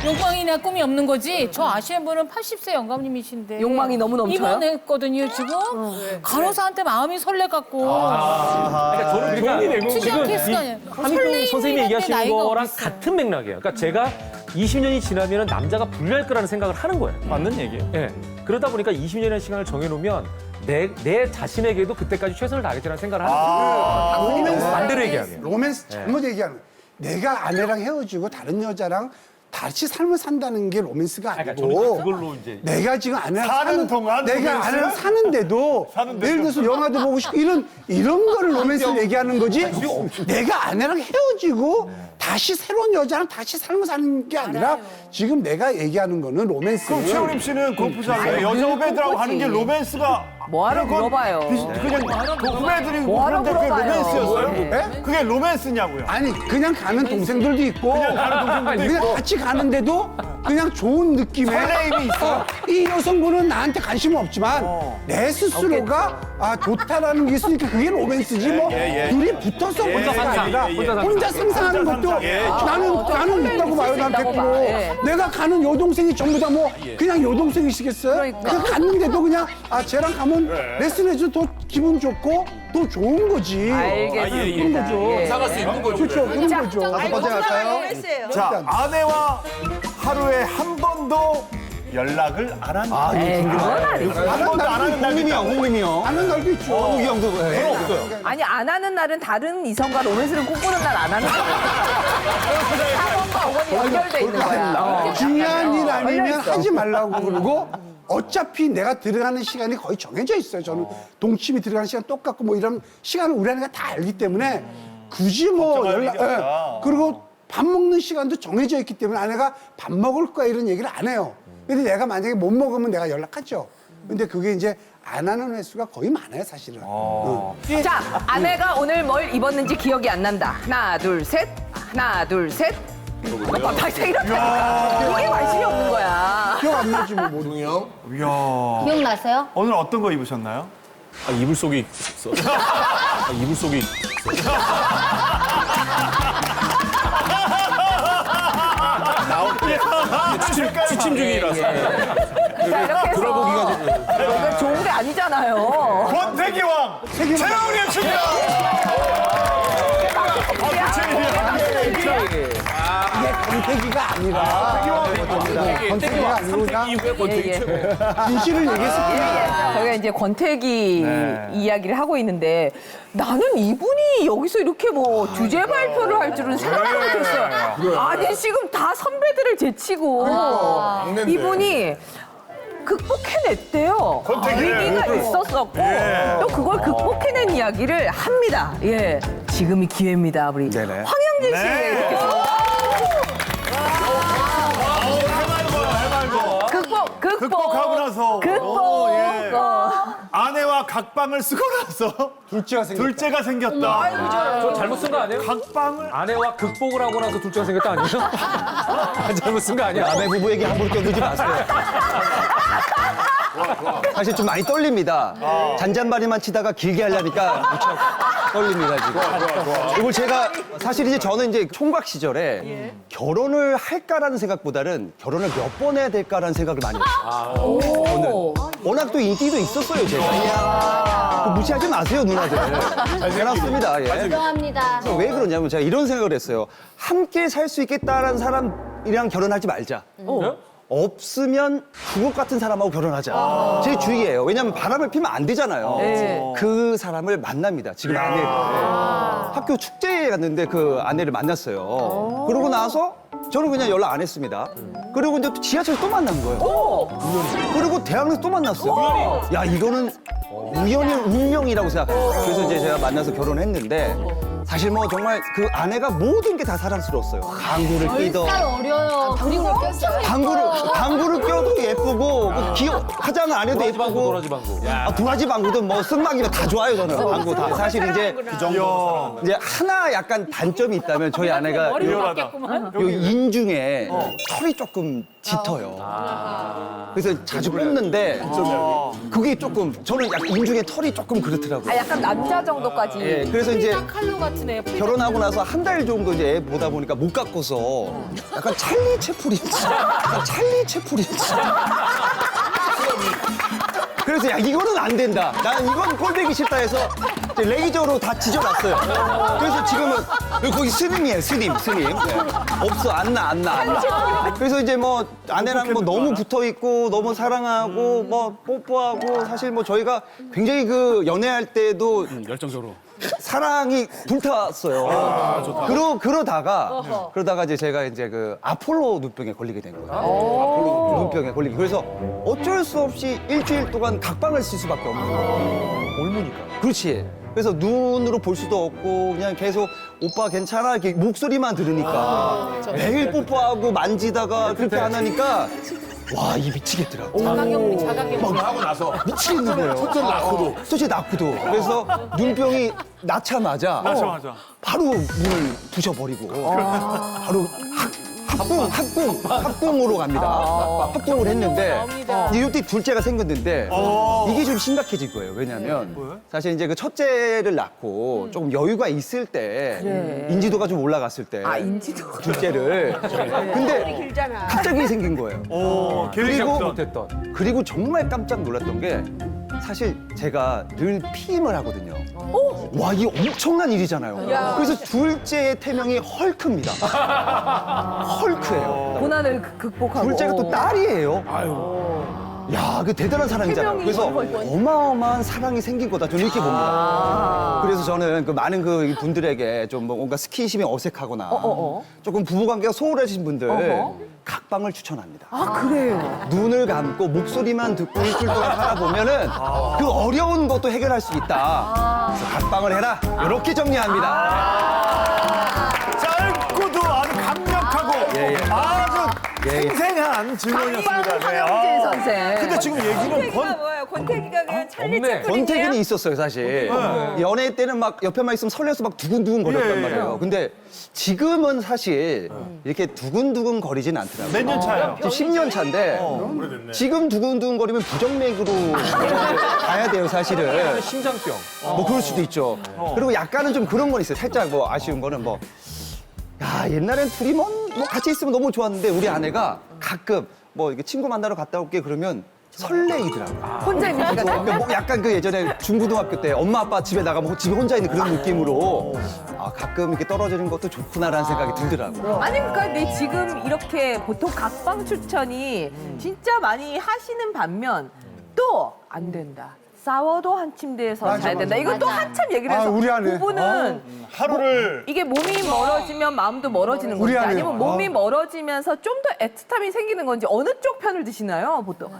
욕망이나 꿈이 없는 거지. 저 아시는 분은 80세 영감님이신데 욕망이 너무 넘쳐요? 입원했거든요 지금. 간호사한테 마음이 설레갖고. 그러니까 저는 그러니까 특이한 케이스가 아니에요. 한민국 선생님이 얘기하시는 나이가 거랑 어딨어. 같은 맥락이에요. 그러니까 제가 20년이 지나면 남자가 불리할 거라는 생각을 하는 거예요. 맞는 얘기예요. 예. 그러다 보니까 20년이라는 시간을 정해놓으면 내 자신에게도 그때까지 최선을 다하겠다는 생각을 하는 거예요. 로맨스 반대로 얘기하면. 로맨스 잘못 얘기하는 거야. 내가 아내랑 헤어지고 다른 여자랑 다시 삶을 산다는 게 로맨스가 아니고 그걸로 이제 내가 지금 아내랑 사는 동안 내가 로맨스? 아내랑 사는데도 예를 들어서 영화도 보고 싶고 이런 거를 로맨스를 얘기하는 거지 내가 아내랑 헤어지고 다시 새로운 여자랑 다시 삶을 사는 게 아니라 지금 내가 얘기하는 거는 로맨스. 그럼 최우림 씨는 골프장에 여자 후배들하고 하는 게 로맨스가 뭐하러 물어봐요. 그냥 그 후배들이 뭐하러 그런데 그게 물어봐요. 로맨스였어요? 네? 그게 로맨스냐고요? 아니 그냥 가는 동생들도 있고 그냥 같이 가는데도 그냥 좋은 느낌의 설레임이 있어. 이 여성분은 나한테 관심은 없지만 내 스스로가 좋다라는 게 있으니까 그게 로맨스지 뭐 둘이 붙어서 로맨스가 아니라 혼자 상상하는 것도 나는 있다고 봐요 난 100%. 내가 가는 여동생이 전부 다 뭐 그냥 여동생이시겠어요? 그 갔는데도 그냥 쟤랑 가면 레슨해줘도 더 기분 좋고 더 좋은 거지. 알겠습니다. 그런 거죠. 사갈 수 있는 거죠. 그렇죠. 그런 거죠. 다섯 번째 갈까요? 자, 아내와 하루에 한 번도 연락을 안 한다. 한 번도 안 하는 날도 있다. 홍님이요. 하는 날도 있죠. 홍기 형도. 아니 안 하는 날은 다른 이성과 로맨스를 꿈꾸는 날 안 하는 거야. 4번과 5번이 연결돼 있는 거야. 중요한 일 아니면 하지 말라고 그러고 어차피 내가 들어가는 시간이 거의 정해져 있어요. 저는 동침이 들어가는 시간 똑같고 뭐 이런 시간을 우리 아내가 다 알기 때문에 굳이 뭐 걱정할 일이 없다. 예. 그리고 밥 먹는 시간도 정해져 있기 때문에 아내가 밥 먹을 거야 이런 얘기를 안 해요. 근데 내가 만약에 못 먹으면 내가 연락하죠. 근데 그게 이제 안 하는 횟수가 거의 많아요, 사실은. 자, 아내가 오늘 뭘 입었는지 기억이 안 난다. 하나, 둘, 셋. 하나, 둘, 셋. 다시 이렇다니까. 이게 관심이 없는 거야. 기억 안 나지 뭐 모르. 이야. 기억나세요? 오늘 어떤 거 입으셨나요? 아, 이불 속에 있어. 이불 속에 있어. 나올 때 취침 중이라서. 자, 이렇게 해서. 들어보기가 이거 좋은 게 아니잖아요. 권태기 왕 최영림 춤이야. 이게 권태기가 아니라 권태기가 아니고 그냥 이후에 권태기 최고. 진실을 얘기했을 저희가 이제 권태기 이야기를 하고 있는데 나는 이분이 여기서 이렇게 뭐 주제 발표를 할 줄은 생각도 못했어요. 아니 지금 다 선배들을 제치고 이분이 극복해냈대요. 위기가 있었었고 또 그걸 극복해낸 이야기를 합니다. 예, 지금이 기회입니다. 우리 네네. 황영진 씨 이렇게 극복하고 나서 극복. 아내와 각방을 쓰고 나서 둘째가 생겼다. 저 잘못 쓴 거 아니에요? 각방을 아내와 극복을 하고 나서 둘째가 생겼다 아니에요? 잘못 쓴 거 아니야? 아내 부부 얘기 함부로 껴들지 마세요. 사실 좀 많이 떨립니다. 잔잔바리만 치다가 길게 하려니까 무척 떨립니다, 지금. 그리고 제가 사실 이제 저는 이제 총각 시절에 결혼을 할까라는 생각보다는 결혼을 몇 번 해야 될까라는 생각을 많이 했어요. 저는. 워낙 또 인기도 있었어요, 제가. 무시하지 마세요, 누나들. 잘 해놨습니다, 예. 죄송합니다. 왜 그러냐면 제가 이런 생각을 했어요. 함께 살 수 있겠다라는 사람이랑 결혼하지 말자. 없으면 주옥 같은 사람하고 결혼하자. 제 주의예요. 왜냐하면 바람을 피면 안 되잖아요. 그 사람을 만납니다. 지금 아내를. 학교 축제에 갔는데 그 아내를 만났어요. 그러고 나서 저는 그냥 연락 안 했습니다. 그리고 이제 또 지하철에서 또 만난 거예요. 그리고 대학로에서 또 만났어요. 야, 이거는 우연히 운명이라고 생각해요. 그래서 이제 제가 만나서 결혼했는데 사실 뭐 정말 그 아내가 모든 게 다 사랑스러웠어요. 방구를 끼던. 어려요. 방구를 꼈어요. 방구를 껴도 예쁘고 화장을 안 해도 예쁘고 도라지 방구. 도라지 방구도 뭐 쓴막이면 다 좋아요 저는 방구 다. 사실 이제 이제 하나 약간 단점이 있다면 저희 아내가 요 인중에 털이 조금 짙어요. 그래서 자주 뽑는데 그게 조금 저는 약간 인중에 털이 조금 그렇더라고요. 아, 약간 남자 정도까지. 예, 그래서 이제 칼로 같은 애. 결혼하고 나서 한 달 정도 이제 애 보다 보니까 못 깎아서 약간 찰리 채플인. 그래서 야 이거는 안 된다. 나는 이건 꼴보기 싫다 해서 이제 레이저로 다 지져놨어요. 그래서 지금은 거기 스님이에요, 스님. 네. 없어, 안 나. 그래서 이제 뭐 아내랑 뭐 너무 붙어 있고 너무 사랑하고 뭐 뽀뽀하고 사실 뭐 저희가 굉장히 그 연애할 때도 열정적으로. 사랑이 불탔어요. 그러다가 이제 제가 이제 그 아폴로 눈병에 걸리게 된 거예요. 아폴로 눈병에 걸리게. 그래서 어쩔 수 없이 일주일 동안 각방을 쓸 수밖에 없는 거예요. 옮으니까. 그렇지. 그래서 눈으로 볼 수도 없고 그냥 계속 오빠 괜찮아 이렇게 목소리만 들으니까 매일 뽀뽀하고 만지다가 그렇게 안 하니까 와, 이 미치겠더라고. 자가격리. 하고 나서 미치겠는 거예요. 첫째 낳고도. 그래서 눈병이 낳자마자 바로 문을 부셔버리고 바로 학궁으로 갑니다. 학궁을 했는데 이때 둘째가 생겼는데 이게 좀 심각해질 거예요. 왜냐하면 사실 이제 그 첫째를 낳고 조금 여유가 있을 때 인지도가 좀 올라갔을 때 인지도. 둘째를 근데 갑자기 생긴 거예요. 그리고 정말 깜짝 놀랐던 게 사실 제가 늘 피임을 하거든요. 와, 이게 엄청난 일이잖아요. 그래서 둘째의 태명이 헐크입니다. 헐크예요. 고난을 극복하고. 둘째가 또 딸이에요. 야, 그 대단한 사랑이잖아요. 그래서 어마어마한 사랑이 생긴 거다. 저는 이렇게 봅니다. 그래서 저는 그 많은 그 분들에게 좀 뭔가 스킨십이 어색하거나 조금 부부관계가 소홀하신 분들 각방을 추천합니다. 그래요. 눈을 감고 목소리만 듣고 일주일 동안 살아보면은 그 어려운 것도 해결할 수 있다. 그래서 각방을 해라. 이렇게 정리합니다. 짧고도 아주 강력하고 아주 생생한 질문이었습니다. 네. 황영진 선생. 근데 지금 얘기는 권태기가 뭐예요? 권태기가 그냥 찰리 없네. 채플린이에요? 권태기는 있었어요, 사실. 연애 때는 막 옆에만 있으면 설레서 막 두근두근 거렸단 말이에요. 근데 지금은 사실 이렇게 두근두근 거리진 않더라고요. 몇 년 차요? 지금 10년 차인데 지금 두근두근 거리면 부정맥으로 가야 돼요, 사실은. 심장병. 뭐 그럴 수도 있죠. 그리고 약간은 좀 그런 건 있어요. 살짝 뭐 아쉬운 거는 뭐, 야, 옛날엔 둘이 뭐 같이 있으면 너무 좋았는데 우리 아내가 가끔 뭐 이렇게 친구 만나러 갔다 올게 그러면 설레이더라고요. 혼자 있는 시간. 그러니까 뭐 약간 그 예전에 중고등학교 때 엄마 아빠 집에 나가면 집에 혼자 있는 그런 느낌으로 가끔 이렇게 떨어지는 것도 좋구나라는 생각이 들더라고요. 아니 그러니까 근데 지금 이렇게 보통 각방 추천이 진짜 많이 하시는 반면 또 안 된다. 싸워도 한 침대에서 맞아, 자야 된다. 맞아. 이건 또 한참 얘기를 해서 우리 아내. 부부는 하루를 이게 몸이 멀어지면 마음도 멀어지는 우리 건지 아내요. 아니면 몸이 멀어지면서 좀 더 애틋함이 생기는 건지 어느 쪽 편을 드시나요, 보통?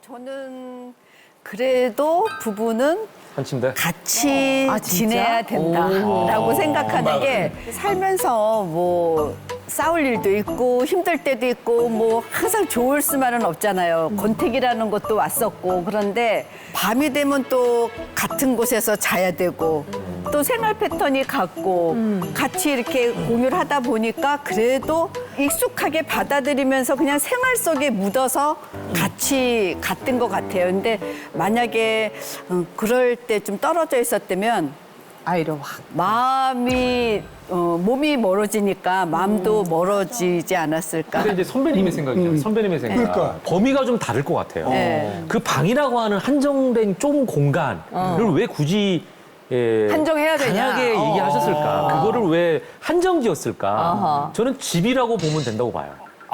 저는 그래도 부부는 한 침대. 같이 아, 진짜? 지내야 된다라고 생각하는 게 살면서 뭐 싸울 일도 있고 힘들 때도 있고 뭐 항상 좋을 수만은 없잖아요. 권태기라는 것도 왔었고 그런데 밤이 되면 또 같은 곳에서 자야 되고 또 생활 패턴이 같고 같이 이렇게 공유를 하다 보니까 그래도 익숙하게 받아들이면서 그냥 생활 속에 묻어서 같이 갔던 것 같아요. 근데 만약에 그럴 때 좀 떨어져 있었다면 아이로 확. 마음이 몸이 멀어지니까 마음도 멀어지지 않았을까. 근데 이제 선배님의 생각이잖아요. 선배님의 생각. 그러니까. 범위가 좀 다를 것 같아요. 네. 그 방이라고 하는 한정된 좁은 공간을 왜 굳이 한정해야 되냐. 강하게 얘기하셨을까? 그거를 왜 한정지었을까? 아하. 저는 집이라고 보면 된다고 봐요.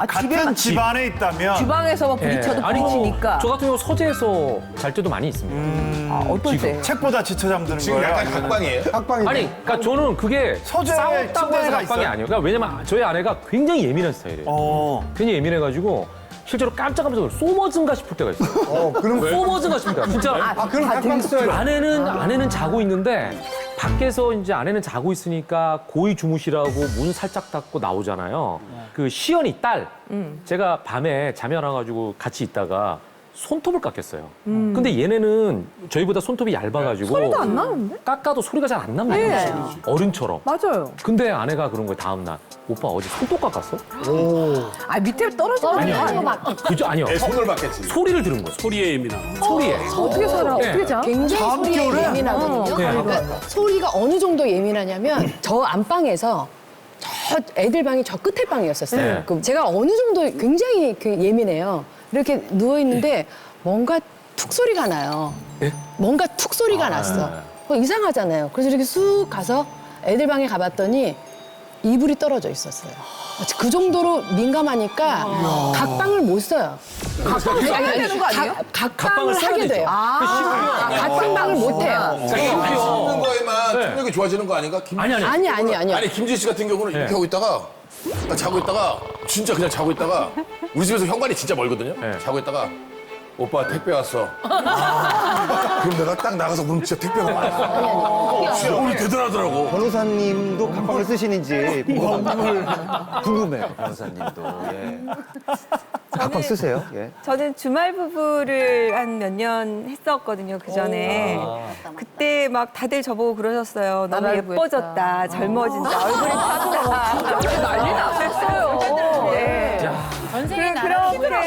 같은 집 안에 있다면 주방에서 막 부딪혀도 아니, 부딪히니까. 저 같은 경우 서재에서 잘 때도 많이 있습니다. 어떨 때? 책보다 지쳐 잠드는 지금 거예요. 약간 각방이에요? 각방이. 아니, 그러니까 저는 그게 서재에 싸웠다고 해서 침대가 각방이 있어요? 아니에요. 그러니까 왜냐면 저희 아내가 굉장히 예민한 스타일이에요. 굉장히 예민해가지고 실제로 깜짝깜짝 소머즈인가 싶을 때가 있어요. 그럼 소머즈인가 싶을 때가 진짜. 그럼 각방 써요. 아내는 자고 있는데 밖에서 이제 아내는 자고 있으니까 고이 주무시라고 문 살짝 닫고 나오잖아요. 그 시연이 딸 제가 밤에 잠이 안 와가지고 같이 있다가 손톱을 깎였어요. 근데 얘네는 저희보다 손톱이 얇아가지고 소리도 안 나는데? 깎아도 소리가 잘 안 납니다. 네. 어른처럼. 맞아요. 근데 아내가 그런 거예요. 다음 날 오빠 어제 손톱 깎았어? 아 밑에 떨어지는 거 아니야? 그죠? 아니요. 내 손을 받겠지. 소리를 들은 거예요. 소리에 예민함. 소리에. 어떻게 살아? 네. 어떻게 자? 굉장히 소리에 예민하거든요. 네. 그러니까 소리가 어느 정도 예민하냐면 저 안방에서 저 애들 방이 저 끝에 방이었었어요. 네. 그 제가 어느 정도 굉장히 예민해요. 이렇게 누워 있는데 뭔가 툭 소리가 나요. 뭔가 툭 소리가 났어. 이상하잖아요. 그래서 이렇게 쑥 가서 애들 방에 가봤더니 이불이 떨어져 있었어요. 그 정도로 민감하니까 각방을 못 써요. 각방을 써야 되는 거 아니에요? 각방을 써야 하게 되죠. 돼요. 각방을 못 해요. 씹는 거에만 네. 청력이 좋아지는 거 아닌가? 아니. 아니. 김진 씨 같은 경우는 이렇게 하고 있다가 딱 자고 있다가 진짜 그냥 자고 있다가 우리 집에서 현관이 진짜 멀거든요. 네. 자고 있다가 오빠 택배 왔어. 그럼 내가 딱 나가서 그럼 진짜 택배가 왔어. 진짜 우리 대단하더라고. 변호사님도 각방을 쓰시는지 궁금해요, 변호사님도. 예. 각방 쓰세요? 예. 저는 주말 부부를 한 몇 년 했었거든요, 그 전에. 그때 막 다들 저보고 그러셨어요. 너무 나라를 예뻐졌다, 젊어진다, 얼굴이 탔다. 난리 났었어요. 예. 전생에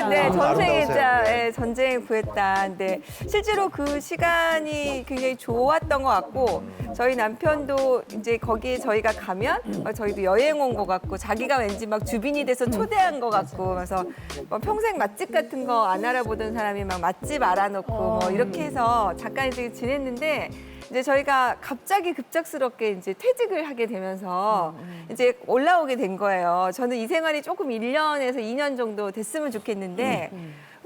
네, 전생에 아름다우세요. 예, 전쟁에 구했다. 근데 실제로 그 시간이 굉장히 좋았던 것 같고 저희 남편도 이제 거기에 저희가 가면 저희도 여행 온 것 같고 자기가 왠지 막 주빈이 돼서 초대한 것 같고 그래서 뭐 평생 맛집 같은 거 안 알아보던 사람이 막 맛집 알아놓고 뭐 이렇게 해서 잠깐 이제 지냈는데 이제 저희가 갑자기 급작스럽게 이제 퇴직을 하게 되면서 이제 올라오게 된 거예요. 저는 이 생활이 조금 1년에서 2년 정도 됐으면 좋겠는데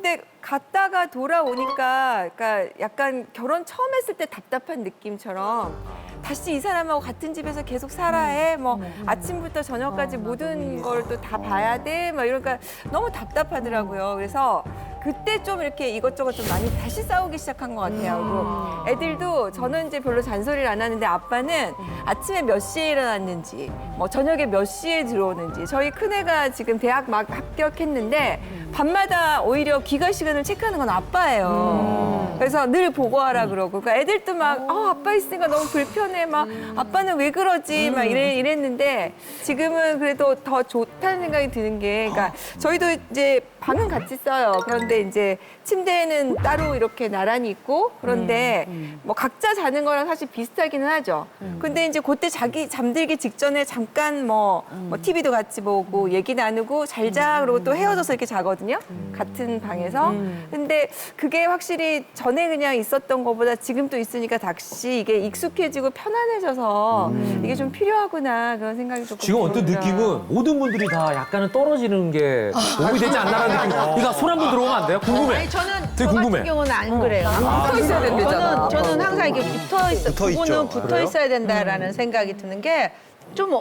근데 갔다가 돌아오니까 그러니까 약간 결혼 처음 했을 때 답답한 느낌처럼 다시 이 사람하고 같은 집에서 계속 살아야 해. 뭐 아침부터 저녁까지 모든 걸 또 다 봐야 돼. 막 이러니까 너무 답답하더라고요. 그래서 그때 좀 이렇게 이것저것 좀 많이 다시 싸우기 시작한 것 같아요. 그리고 애들도 저는 이제 별로 잔소리를 안 하는데 아빠는 아침에 몇 시에 일어났는지, 뭐 저녁에 몇 시에 들어오는지. 저희 큰애가 지금 대학 막 합격했는데 밤마다 오히려 귀가 시간을 체크하는 건 아빠예요. 그래서 늘 보고하라 그러고. 그러니까 애들도 막 아빠 있으니까 너무 불편해. 막 아빠는 왜 그러지? 막 이랬는데 지금은 그래도 더 좋다는 생각이 드는 게, 그러니까 저희도 이제 방은 같이 써요. 그런데 이제 침대는 따로 이렇게 나란히 있고 그런데 뭐 각자 자는 거랑 사실 비슷하기는 하죠. 근데 이제 그때 자기 잠들기 직전에 잠깐 뭐 TV도 같이 보고 얘기 나누고 잘 자 그러고 또 헤어져서 이렇게 자거든요. 같은 방에서. 근데 그게 확실히 전에 그냥 있었던 것보다 지금 또 있으니까 다시 이게 익숙해지고 편안해져서 이게 좀 필요하구나 그런 생각이 조금 지금 언뜻 들어요. 느낌은 모든 분들이 다 약간은 떨어지는 게 도움이 되지 않나라는 느낌. 그러니까 손 한 번 들어오면 안 돼요? 궁금해. 아니, 저는 되게 저 궁금해. 같은 경우는 안 그래요. 붙어 있어야 된대잖아. 저는 항상 이게 붙어 있어. 붙어 있죠. 부부는 붙어 있어야 된다라는 생각이 드는 게 좀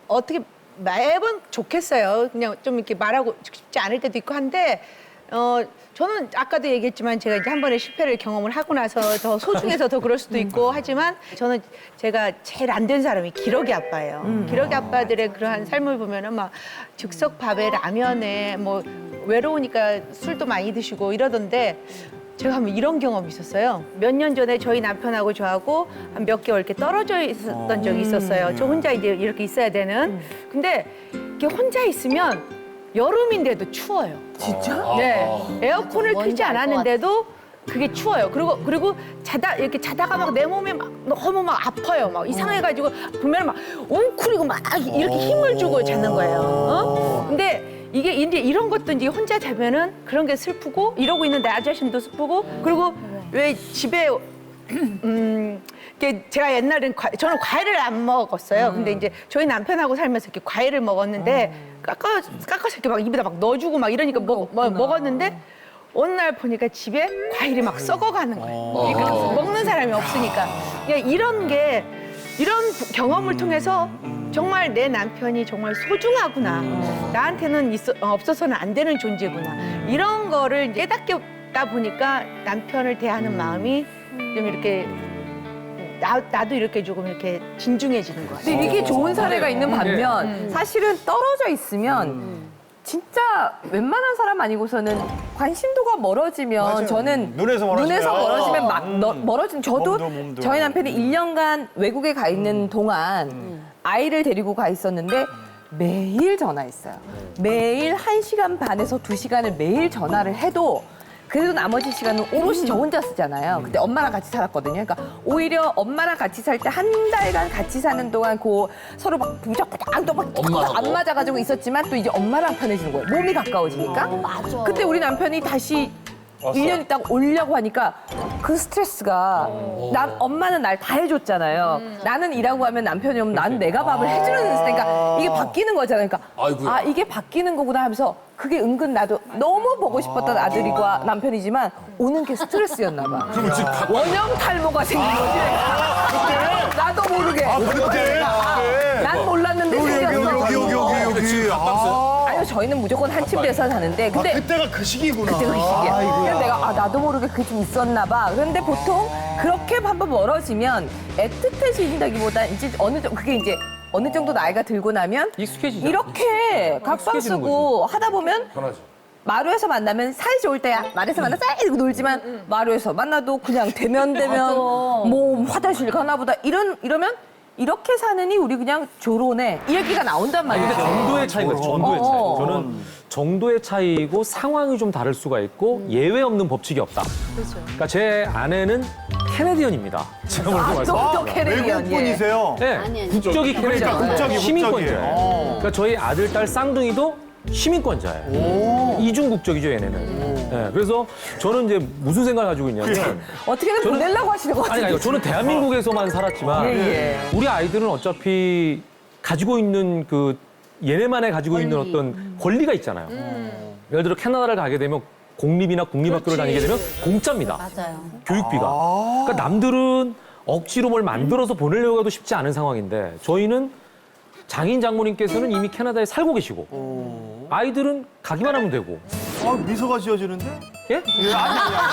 어떻게 매번 좋겠어요. 그냥 좀 이렇게 말하고 싶지 않을 때도 있고 한데 저는 아까도 얘기했지만 제가 이제 한 번의 실패를 경험을 하고 나서 더 소중해서 더 그럴 수도 있고 하지만 저는 제가 제일 안 된 사람이 기러기 아빠예요. 기러기 아빠들의 그러한 삶을 보면은 막 즉석 밥에 라면에 뭐 외로우니까 술도 많이 드시고 이러던데 제가 한번 이런 경험이 있었어요. 몇 년 전에 저희 남편하고 저하고 한 몇 개월 이렇게 떨어져 있었던 적이 있었어요. 저 혼자 이제 이렇게 있어야 되는. 근데 이렇게 혼자 있으면 여름인데도 추워요. 진짜? 네. 에어컨을 켜지 않았는데도 그게 추워요. 그리고 이렇게 자다가 막 내 몸이 막 너무 막 아파요. 막 이상해가지고 보면 막 웅크리고 막 이렇게 힘을 주고 자는 거예요. 근데 이게 이제 이런 것도 이제 혼자 자면은 그런 게 슬프고 이러고 있는 내 자신도 슬프고 그리고 왜 집에 이게 제가 옛날엔 저는 과일을 안 먹었어요. 근데 이제 저희 남편하고 살면서 이렇게 과일을 먹었는데 깎아서 이렇게 막 입에다 막 넣어주고 막 이러니까 먹었는데 어느 날 보니까 집에 과일이 막 썩어가는 거예요. 그러니까 먹는 사람이 없으니까. 그러니까 이런 경험을 통해서 정말 내 남편이 정말 소중하구나. 나한테는 없어서는 안 되는 존재구나. 이런 거를 깨닫다 보니까 남편을 대하는 마음이 좀 이렇게 나도 이렇게 조금 이렇게 진중해지는 것 같아요. 근데 이게 좋은 사례가 있는 반면 사실은 떨어져 있으면 진짜 웬만한 사람 아니고서는 관심도가 멀어지면 맞아요. 저는 눈에서 멀어지면. 멀어지면 막 멀어진 저도 몸도. 저희 남편이 1년간 외국에 가 있는 동안 아이를 데리고 가 있었는데 매일 전화했어요. 매일 1시간 반에서 2시간을 매일 전화를 해도 그래도 나머지 시간은 오롯이 저 혼자 쓰잖아요. 그때 엄마랑 같이 살았거든요. 그러니까 오히려 엄마랑 같이 살 때 한 달간 같이 사는 동안 서로 막 부적부적 막 안 맞아가지고 있었지만 또 이제 엄마랑 편해지는 거예요. 몸이 가까워지니까. 맞아. 그때 우리 남편이 다시 1년 있다가 오려고 하니까 그 스트레스가 엄마는 날 다 해줬잖아요. 나는 일하고 하면 남편이 오면 난 내가 밥을 해주는 그러니까 이게 바뀌는 거잖아요. 그러니까 아이고야. 이게 바뀌는 거구나 하면서 그게 은근 나도 너무 보고 싶었던 아들이과 남편이지만 오는 게 스트레스였나 봐. 그럼 지금 원형 탈모가 생긴 거지. 나도 모르게. 그때. 난 몰랐는데 생겼어. 여기. 아니요, 저희는 무조건 한 침대에서 사는데 근데 그때가 그 시기구나. 그때가 그 시기야. 그래서 내가 나도 모르게 그게 좀 있었나 봐. 그런데 보통 그렇게 한번 멀어지면 애틋해진다기보다 이제 그게 이제 어느 정도 나이가 들고 나면 익숙해지죠. 이렇게 각방 익숙해지는 쓰고 하다 보면 편하지. 마루에서 만나면 사이 좋을 때야. 말에서 만나 이러고 놀지만 마루에서 만나도 그냥 대면 뭐 화장실 가나 보다 이러면 이렇게 사느니 우리 그냥 조론해 이 얘기가 나온단 말이에요. 이게 정도의 차이인 거죠. 정도의 차이. 저는 정도의 차이고 상황이 좀 다를 수가 있고 예외 없는 법칙이 없다. 그러니까 제 아내는 캐네디언입니다. 제가 먼저 말씀드릴게요. 또 캐네디언. 외국 분이세요? 네, 국적이 캐네디언. 국적이 시민권자예요. 그러니까 저희 아들, 딸 쌍둥이도 시민권자예요. 이중 국적이죠, 얘네는. 네, 그래서 저는 이제 무슨 생각을 가지고 있냐면 어떻게든 보내려고 하시는 것 같아요. 아니, 저는 대한민국에서만 살았지만 우리 아이들은 어차피 가지고 있는 얘네만의 가지고 있는 어떤 권리가 있잖아요. 예를 들어 캐나다를 가게 되면 공립이나 국립학교를 다니게 되면 공짜입니다. 맞아요. 교육비가. 그러니까 남들은 억지로 뭘 만들어서 보내려고 해도 쉽지 않은 상황인데 저희는 장인 장모님께서는 이미 캐나다에 살고 계시고 아이들은 가기만 하면 되고. 미소가 지어지는데? 예?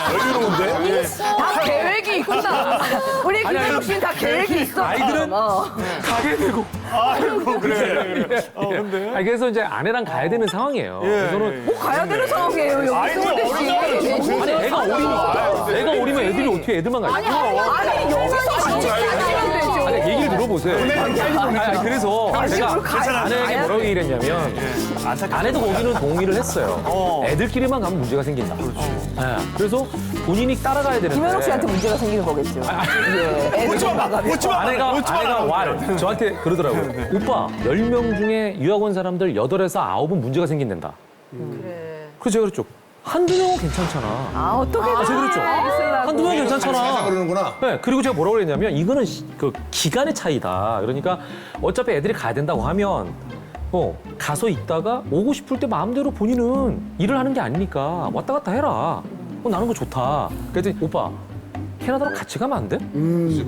여유로운데? 다 계획이 있구나. 우리 김현욱 씨는 다 계획이 있어. 아이들은 가게 되고. 아이고, 그래. 근데? 아니, 그래서 이제 아내랑 가야 되는 상황이에요. 그래서는 뭐 가야 되는 상황이에요, 여기 아이들이 서울대 씨. 아니 애가 어리니까. 애가 어리면 애들이 어떻게 애들만 가요? 아니, 여기서 같이 가면 되죠. 아니, 얘기를 들어보세요. 아니, 그래서 제가 아내에게 뭐라고 얘기를 했냐면 아내도 거기는 동의를 했어요. 애들끼리만 가면 문제가 생긴다. 네. 그래서 본인이 따라가야 되는데. 김현욱 씨한테 문제가 생기는 거겠죠. 예. 아내가 저한테 그러더라고요. 오빠 10명 중에 유학원 사람들 8에서 9은 문제가 생긴단다. 그래서 제가 그랬죠. 한두 명은 괜찮잖아. 어떻게 제가 그랬죠. 한두 명은 괜찮잖아. 그러는구나. 네, 그리고 제가 뭐라고 그랬냐면 이거는 그 기간의 차이다. 그러니까 어차피 애들이 가야 된다고 하면 가서 있다가 오고 싶을 때 마음대로 본인은 일을 하는 게 아니니까 왔다 갔다 해라. 나는 그거 좋다. 그랬더니 오빠 캐나다로 같이 가면 안 돼?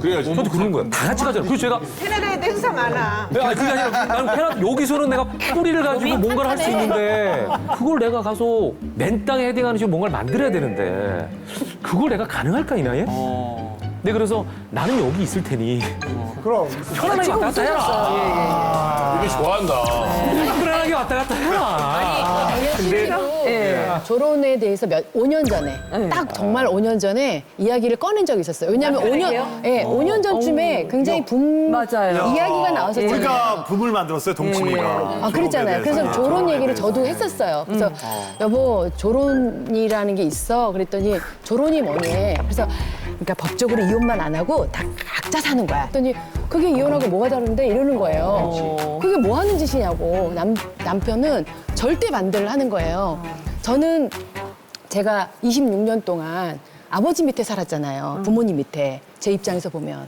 그래야지. 저도 그런 거야. 다 같이 가잖아. 그래서 제가 캐나다에도 행사 많아. 아니 그게 아니라 나는 캐나다 여기서는 내가 뿌리를 가지고 뭔가를 할 수 있는데 그걸 내가 가서 맨 땅에 헤딩하는 식으로 뭔가를 만들어야 되는데 그걸 내가 가능할까 이 나이에? 네, 그래서 나는 여기 있을 테니 그럼. 편안하게 왔다 갔다 해라. 되게 좋아한다. 편안하게 왔다 갔다 해라. 근데 결혼에 대해서 5년 전에 딱 정말 5년 전에 이야기를 꺼낸 적이 있었어요. 왜냐하면 5년 전쯤에 굉장히 맞아요. 이야기가 나왔었잖아요. 우리가 부부를 만들었어요, 동치미가. 그랬잖아요. 그래서 조론 얘기를 저도 네네. 했었어요. 그래서 여보 조론이라는 게 있어. 그랬더니 조론이 뭐니? 그래서 그러니까 법적으로 이혼만 안 하고 다 각자 사는 거야. 그랬더니 그게 이혼하고 뭐가 다른데 이러는 거예요. 그게 뭐 하는 짓이냐고. 남편은 절대 반대를 하는 거예요. 저는 제가 26년 동안 아버지 밑에 살았잖아요. 부모님 밑에. 제 입장에서 보면.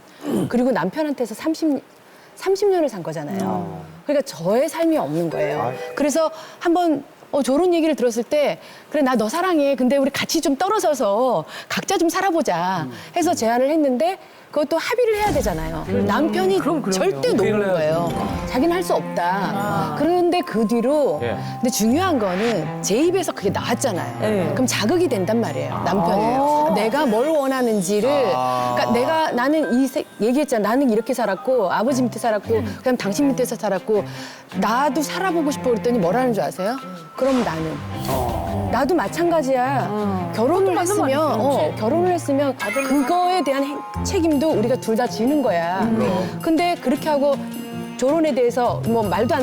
그리고 남편한테서 30년을 산 거잖아요. 그러니까 저의 삶이 없는 거예요. 그래서 한번 저런 얘기를 들었을 때 그래 나 너 사랑해. 근데 우리 같이 좀 떨어져서 각자 좀 살아보자 해서 제안을 했는데 그것도 합의를 해야 되잖아요. 남편이 절대 노는 거예요. 자기는 할 수 없다. 그런데 그 뒤로 근데 중요한 거는 제 입에서 그게 나왔잖아요. 그럼 자극이 된단 말이에요. 남편이. 내가 뭘 원하는지를 그러니까 나는 얘기했잖아. 나는 이렇게 살았고 아버지 밑에 살았고 그다음 당신 밑에서 살았고 나도 살아보고 싶어 그랬더니 뭐라는 줄 아세요? 그럼 나도 마찬가지야. 결혼을 했으면 그거에 대한 책임도 우리가 둘 다 지는 거야. 근데 그렇게 하고 결혼에 대해서 뭐 말도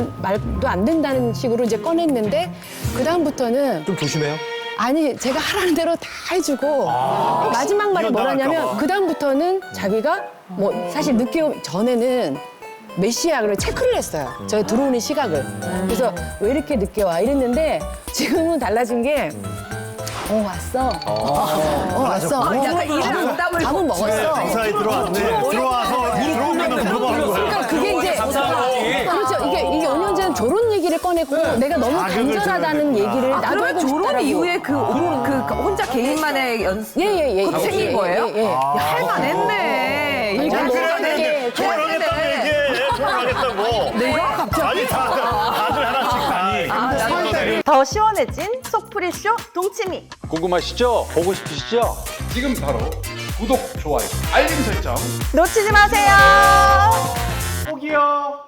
안 된다는 식으로 이제 꺼냈는데 그 다음부터는 좀 조심해요. 아니 제가 하라는 대로 다 해주고 마지막 말이 뭐라냐면 그 다음부터는 자기가 뭐 사실 늦게 오기 전에는 몇 시야? 그래 체크를 했어요. 저희 들어오는 시각을. 그래서 왜 이렇게 늦게 와? 이랬는데 지금은 달라진 게 왔어. 왔어. 약간 이런 응답을 밥은 먹었어. 무사히 들어왔네. 들어와서 들어오면 물어보는 거야. 그러니까 그게 이제 그렇죠. 이게 5년 전 결혼 얘기를 꺼내고 내가 너무 간절하다는 얘기를 나도 그러면 하고 조론 싶다라고. 이후에 그 혼자 개인만의 예. 그것도 생긴 거예요? 예. 할만했네. 결혼하겠다고 얘기해. 결혼하겠다고. 내가 갑자기? 아니, 다들 하나씩. 더 시원해진 속풀이쇼 동치미. 궁금하시죠? 보고 싶으시죠? 지금 바로 구독, 좋아요, 알림 설정. 놓치지 마세요. 꼭이요.